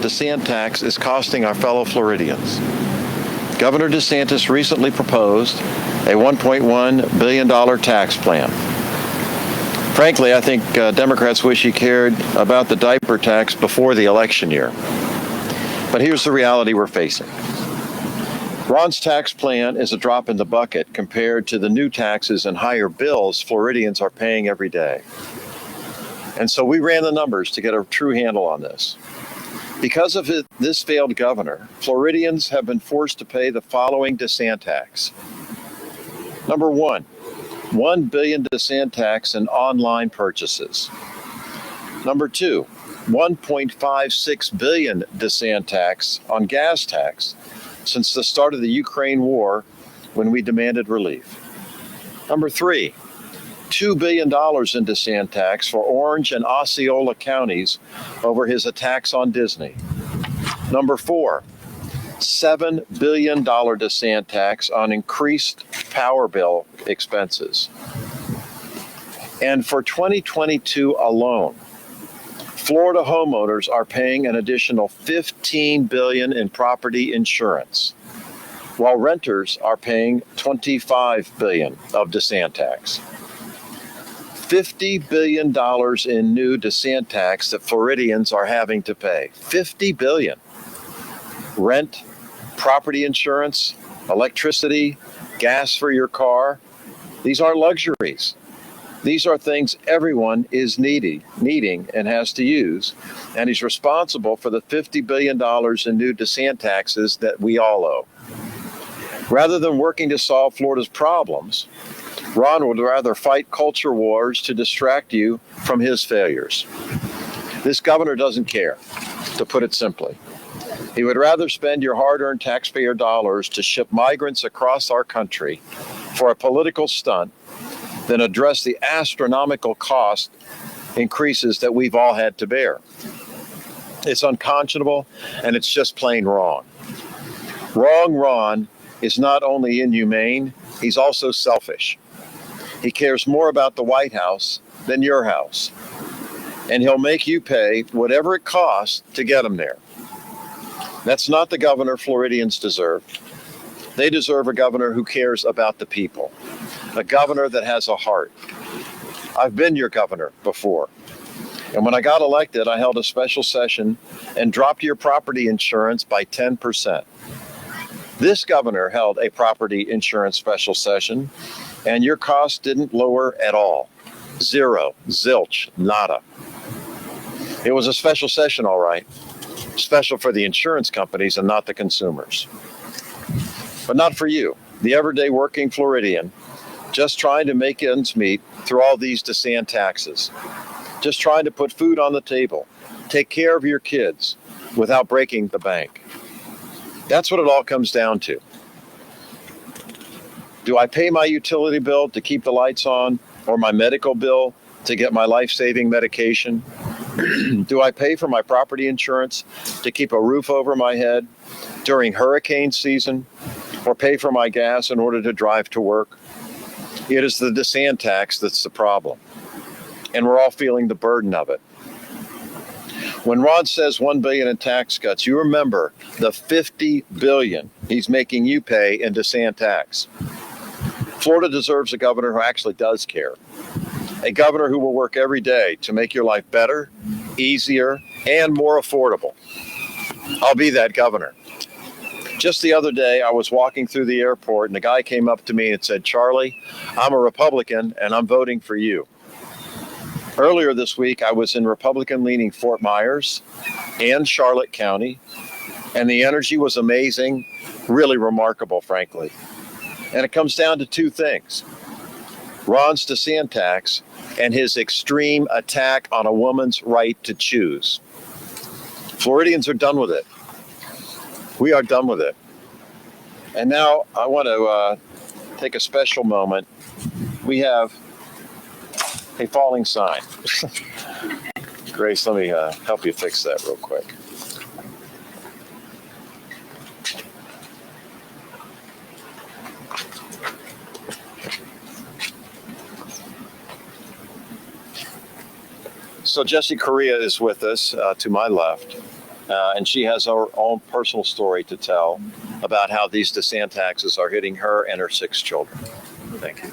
Disant Tax is costing our fellow Floridians. Governor DeSantis recently proposed a $1.1 billion tax plan. Frankly, I think Democrats wish he cared about the diaper tax before the election year. But here's the reality we're facing. Ron's tax plan is a drop in the bucket compared to the new taxes and higher bills Floridians are paying every day. And so we ran the numbers to get a true handle on this. Because of this failed governor, Floridians have been forced to pay the following DeSantax. Number one, $1 billion DeSantax in online purchases. Number two, $1.56 billion DeSantax on gas tax since the start of the Ukraine war when we demanded relief. Number three, $2 billion in DeSantax for Orange and Osceola counties over his attacks on Disney. Number four, $7 billion DeSantax on increased power bill expenses. And for 2022 alone, Florida homeowners are paying an additional $15 billion in property insurance, while renters are paying $25 billion of DeSantax. $50 billion in new DeSantax that Floridians are having to pay. $50 billion. Rent, property insurance, electricity, gas for your car. These aren't luxuries. These are things everyone is needing and has to use, and he's responsible for the $50 billion in new DeSantaxes that we all owe. Rather than working to solve Florida's problems, Ron would rather fight culture wars to distract you from his failures. This governor doesn't care, to put it simply. He would rather spend your hard-earned taxpayer dollars to ship migrants across our country for a political stunt than address the astronomical cost increases that we've all had to bear. It's unconscionable, and it's just plain wrong. Wrong Ron is not only inhumane, he's also selfish. He cares more about the White House than your house, and he'll make you pay whatever it costs to get him there. That's not the governor Floridians deserve. They deserve a governor who cares about the people, a governor that has a heart. I've been your governor before. And when I got elected, I held a special session and dropped your property insurance by 10%. This governor held a property insurance special session, and your cost didn't lower at all. Zero, zilch, nada. It was a special session, all right. Special for the insurance companies and not the consumers. But not for you, the everyday working Floridian, just trying to make ends meet through all these Disant taxes, just trying to put food on the table, take care of your kids without breaking the bank. That's what it all comes down to. Do I pay my utility bill to keep the lights on, or my medical bill to get my life-saving medication? Do I pay for my property insurance to keep a roof over my head during hurricane season, or pay for my gas in order to drive to work? It is the Disant tax that's the problem, and we're all feeling the burden of it. When Ron says $1 billion in tax cuts, you remember the $50 billion he's making you pay in Disant tax. Florida deserves a governor who actually does care, a governor who will work every day to make your life better, easier, and more affordable. I'll be that governor. Just the other day, I was walking through the airport, and a guy came up to me and said, "Charlie, I'm a Republican, and I'm voting for you." Earlier this week, I was in Republican-leaning Fort Myers and Charlotte County, and the energy was amazing, really remarkable, frankly. And it comes down to two things: Ron's Disant tax and his extreme attack on a woman's right to choose. Floridians are done with it. We are done with it. And now I want to take a special moment. We have a falling sign. Grace, let me help you fix that real quick. So Jesse Correa is with us to my left. and she has her own personal story to tell about how these DeSantaxes are hitting her and her 6 children. Thank you.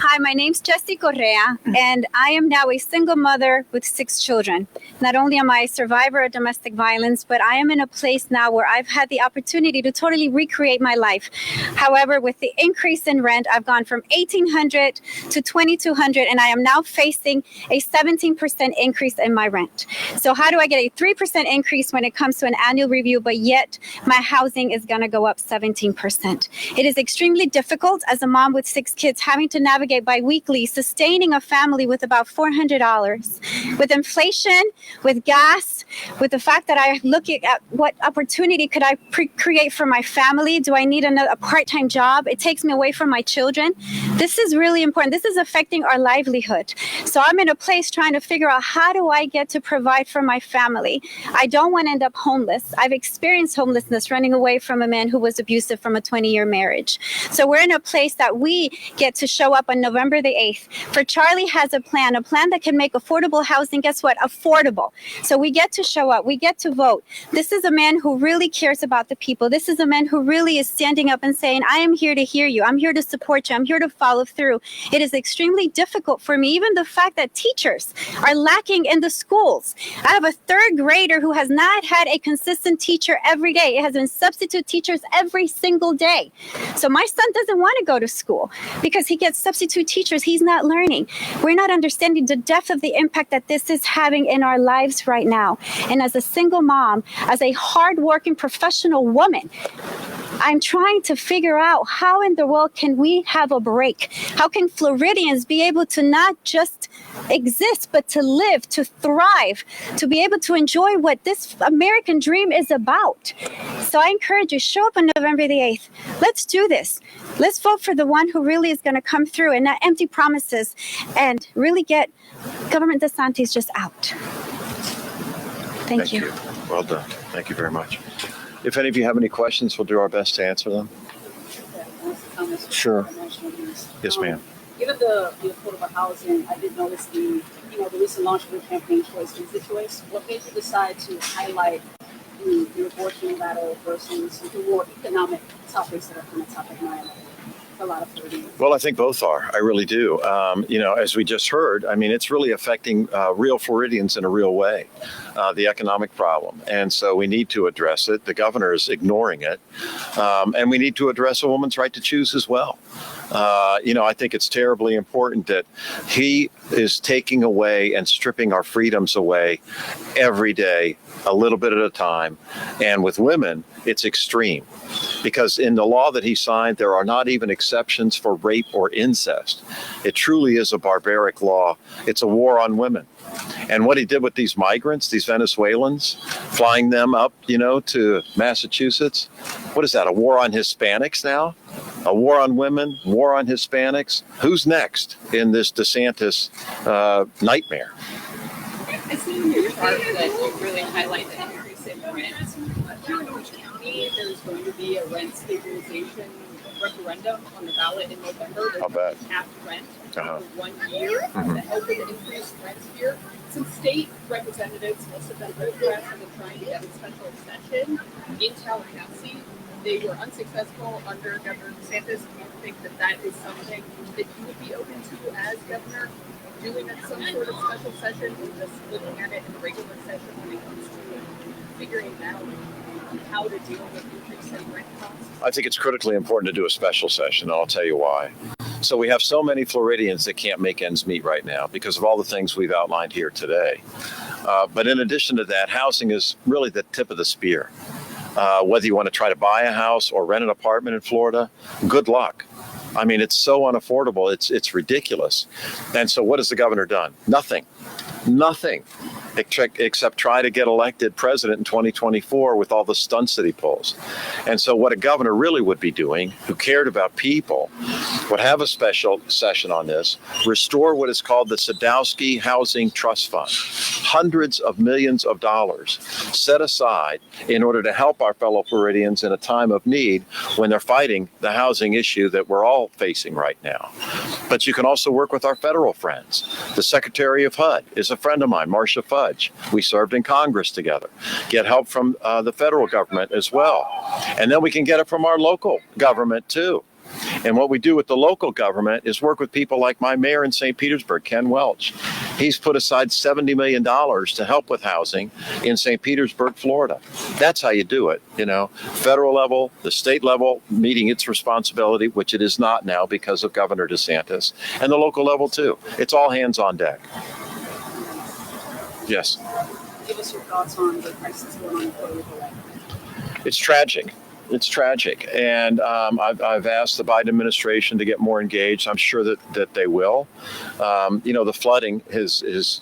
Hi, my name's Jessie Correa, and I am now a single mother with 6 children. Not only am I a survivor of domestic violence, but I am in a place now where I've had the opportunity to totally recreate my life. However, with the increase in rent, I've gone from $1,800 to $2,200, and I am now facing a 17% increase in my rent. So how do I get a 3% increase when it comes to an annual review, but yet my housing is going to go up 17%? It is extremely difficult as a mom with 6 kids having to navigate bi-weekly, sustaining a family with about $400. With inflation, with gas, with the fact that I look at what opportunity could I create for my family? Do I need a part-time job? It takes me away from my children. This is really important. This is affecting our livelihood. So I'm in a place trying to figure out, how do I get to provide for my family? I don't want to end up homeless. I've experienced homelessness, running away from a man who was abusive from a 20-year marriage. So we're in a place that we get to show up on November the 8th. For Charlie has a plan that can make affordable housing, guess what? Affordable. So we get to show up. We get to vote. This is a man who really cares about the people. This is a man who really is standing up and saying, I am here to hear you. I'm here to support you. I'm here to follow through. It is extremely difficult for me. Even the fact that teachers are lacking in the schools. I have a 3rd grader who has not had a consistent teacher every day. It has been substitute teachers every single day. So my son doesn't want to go to school because he gets substitute teachers. He's not learning. We're not understanding the depth of the impact that this is having in our lives right now. And as a single mom, as a hardworking professional woman, I'm trying to figure out, how in the world can we have a break? How can Floridians be able to not just exist, but to live, to thrive, to be able to enjoy what this American dream is about? So I encourage you, show up on November the 8th. Let's do this. Let's vote for the one who really is going to come through and not empty promises, and really get Government DeSantis just out. Thank you. Well done. Thank you very much. If any of you have any questions, we'll do our best to answer them. Sure. Yes, ma'am. Given the affordable housing, I did notice the recent launch of the campaign Choice is the Choice. What made you decide to highlight the abortion battle versus the more economic topics that are kind of top of mind? A lot of Floridians. Well, I think both are. I really do. As we just heard, I mean, it's really affecting real Floridians in a real way, the economic problem. And so we need to address it. The governor is ignoring it. And we need to address a woman's right to choose as well. I think it's terribly important that he is taking away and stripping our freedoms away every day, a little bit at a time. And with women, it's extreme. Because in the law that he signed, there are not even exceptions for rape or incest. It truly is a barbaric law. It's a war on women. And what he did with these migrants, these Venezuelans, flying them up, to Massachusetts, what is that, a war on Hispanics now? A war on women, war on Hispanics? Who's next in this DeSantis nightmare? I see in your chart that you really highlight the increase in rent. In which county there's going to be a rent stabilization referendum on the ballot in November. There's capped rent for 1 year to help with the increased rent here. Some state representatives, most of them Democrats, have been trying to get a special session in Tallahassee. They were unsuccessful under Governor DeSantis. Do you think that is something that you would be open to as governor, doing some sort of special session, or just looking at it in a regular session when it comes to figuring out how to deal with increased rent costs? I think it's critically important to do a special session, and I'll tell you why. So we have so many Floridians that can't make ends meet right now because of all the things we've outlined here today. But in addition to that, housing is really the tip of the spear. Whether you want to try to buy a house or rent an apartment in Florida, good luck. I mean, it's so unaffordable. It's ridiculous. And so what has the governor done? Nothing. Except try to get elected president in 2024 with all the stunts that he pulls. And so what a governor really would be doing, who cared about people, would have a special session on this, restore what is called the Sadowski Housing Trust Fund. Hundreds of millions of dollars set aside in order to help our fellow Floridians in a time of need when they're fighting the housing issue that we're all facing right now. But you can also work with our federal friends. The Secretary of HUD is a friend of mine, Marcia Fudge. judge. We served in Congress together. Get help from the federal government as well. And then we can get it from our local government too. And what we do with the local government is work with people like my mayor in St. Petersburg, Ken Welch. He's put aside $70 million to help with housing in St. Petersburg, Florida. That's how you do it, you know. Federal level, the state level meeting its responsibility, which it is not now because of Governor DeSantis, and the local level too. It's all hands on deck. Yes. Give us your thoughts on the crisis going on in Puerto Rico. It's tragic. It's tragic. And I've asked the Biden administration to get more engaged. I'm sure that they will. You know, the flooding is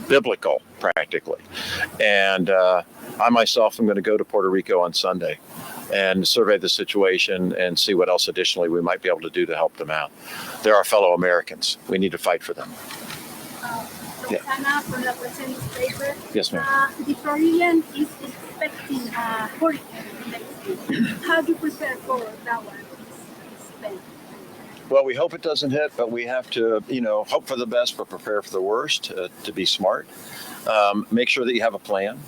biblical, practically. And I myself am going to go to Puerto Rico on Sunday and survey the situation and see what else additionally we might be able to do to help them out. They're our fellow Americans. We need to fight for them. Yeah. Roxana from the Present newspaper. Yes, ma'am. The Floridian is expecting a hurricane next week. How do you prepare for that one? Well, we hope it doesn't hit, but we have to, you know, hope for the best, but prepare for the worst, to be smart. Make sure that you have a plan.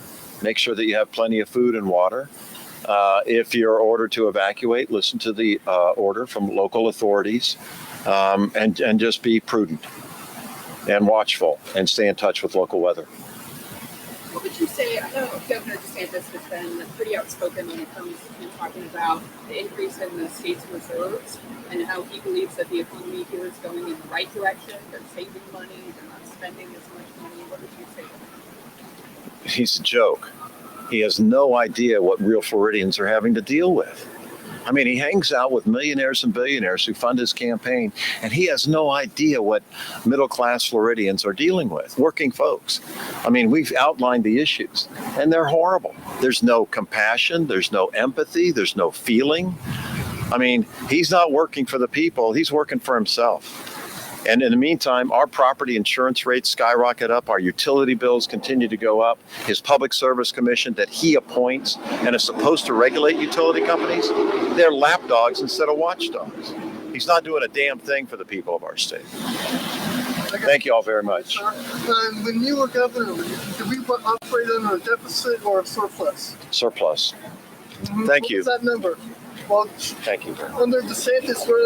Make sure that you have plenty of food and water. If you're ordered to evacuate, listen to the order from local authorities, and just be prudent and watchful and stay in touch with local weather. What would you say? I know Governor DeSantis has been pretty outspoken when it comes to talking about the increase in the state's reserves and how he believes that the economy here is going in the right direction. They're saving money. They're not spending as much money. What would you say? He's a joke. He has no idea what real Floridians are having to deal with. I mean, he hangs out with millionaires and billionaires who fund his campaign, and he has no idea what middle-class Floridians are dealing with, working folks. I mean, we've outlined the issues, and they're horrible. There's no compassion. There's no empathy. There's no feeling. I mean, he's not working for the people. He's working for himself. And in the meantime, our property insurance rates skyrocket up. Our utility bills continue to go up. His public service commission that he appoints and is supposed to regulate utility companies, they're lapdogs instead of watchdogs. He's not doing a damn thing for the people of our state. Thank you all very much. When you were governor, did we operate on a deficit or a surplus? Surplus. Thank you. What was that number? Well, Thank you very much. under DeSantis, we're